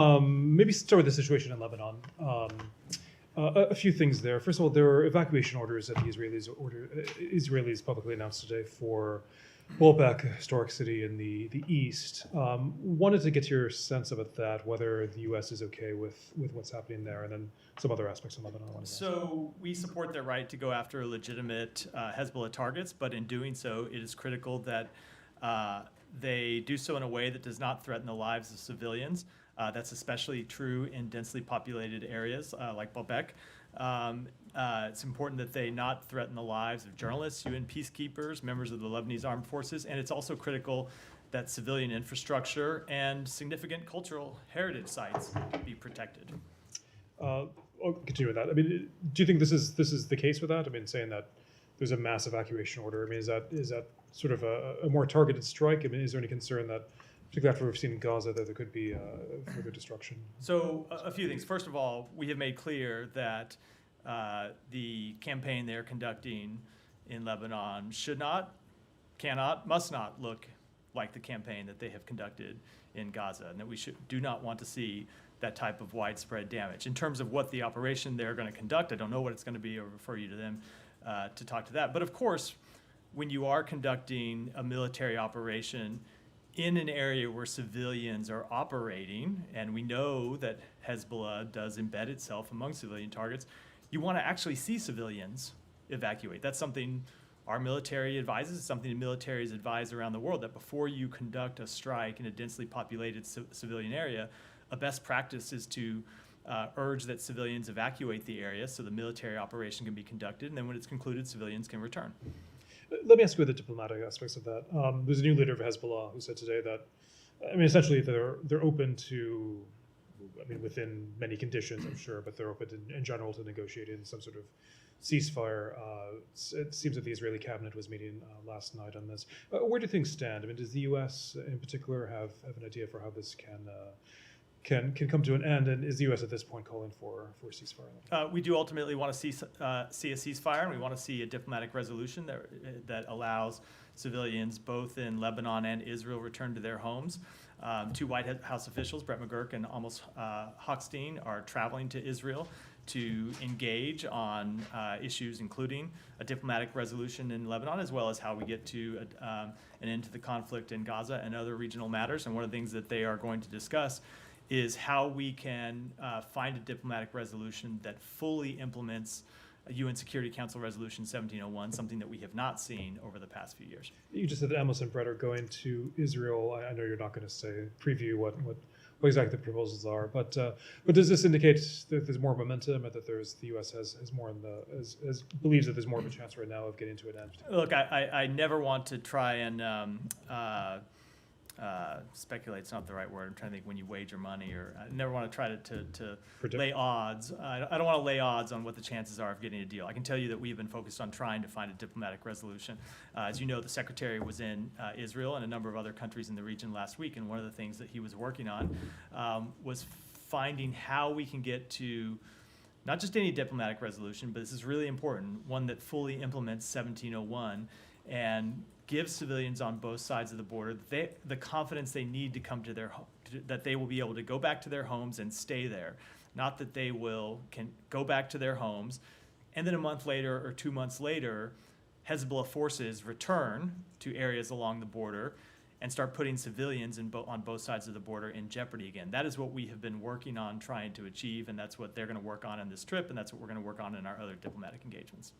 Maybe start with the situation in Lebanon. A few things there. First of all, there are evacuation orders that the Israelis publicly announced today for Baalbek, a historic city in the east. Wanted to get your sense about that, whether the U.S. is okay with what's happening there, and then some other aspects of Lebanon. So we support their right to go after legitimate Hezbollah targets, but in doing so, it is critical that they do so in a way that does not threaten the lives of civilians. That's especially true in densely populated areas like Baalbek. It's important that they not threaten the lives of journalists, UN peacekeepers, members of the Lebanese armed forces, and it's also critical that civilian infrastructure and significant cultural heritage sites be protected. I'll continue with that. I mean, do you think this is the case with that? I mean, saying that there's a mass evacuation order. I mean, is that sort of a more targeted strike? I mean, is there any concern that, particularly after we've seen in Gaza, that there could be further destruction? So a few things. First of all, we have made clear that the campaign they're conducting in Lebanon should not, cannot, must not look like the campaign that they have conducted in Gaza, and that we do not want to see that type of widespread damage. In terms of what the operation they're going to conduct, I don't know what it's going to be. I'll refer you to them to talk to that. But of course, when you are conducting a military operation in an area where civilians are operating, and we know that Hezbollah does embed itself among civilian targets, you want to actually see civilians evacuate. That's something our military advises, it's something the militaries advise around the world, that before you conduct a strike in a densely populated civilian area, a best practice is to urge that civilians evacuate the area so the military operation can be conducted, and then when it's concluded, civilians can return. Let me ask you about the diplomatic aspects of that. There's a new leader of Hezbollah who said today that, I mean, essentially they're open to, I mean, within many conditions, I'm sure, but they're open in general to negotiating some sort of ceasefire. It seems that the Israeli cabinet was meeting last night on this. Where do things stand? I mean, does the U.S. in particular have an idea for how this can come to an end, and is the U.S. at this point calling for a ceasefire? We do ultimately want to see a ceasefire, and we want to see a diplomatic resolution that allows civilians both in Lebanon and Israel return to their homes. Two White House officials, Brett McGurk and Amos Hochstein, are traveling to Israel to engage on issues including a diplomatic resolution in Lebanon, as well as how we get to an end to the conflict in Gaza and other regional matters. And one of the things that they are going to discuss is how we can find a diplomatic resolution that fully implements a UN Security Council Resolution 1701, something that we have not seen over the past few years. You just said that Amos and Brett are going to Israel. I know you're not going to preview what exactly the proposals are, but does this indicate that there's more momentum, or that the U.S. has more believes that there's more of a chance right now of getting to an end? Look, I never want to try and speculate's not the right word. I'm trying to think when you wager money, or I never want to try to lay odds. I don't want to lay odds on what the chances are of getting a deal. I can tell you that we've been focused on trying to find a diplomatic resolution. As you know, the Secretary was in Israel and a number of other countries in the region last week, and one of the things that he was working on was finding how we can get to not just any diplomatic resolution, but this is really important, one that fully implements 1701 and gives civilians on both sides of the border the confidence they need to come to that they will be able to go back to their homes and stay there. Not that they can go back to their homes, and then a month later or 2 months later, Hezbollah forces return to areas along the border and start putting civilians on both sides of the border in jeopardy again. That is what we have been working on trying to achieve, and that's what they're going to work on this trip, and that's what we're going to work on in our other diplomatic engagements.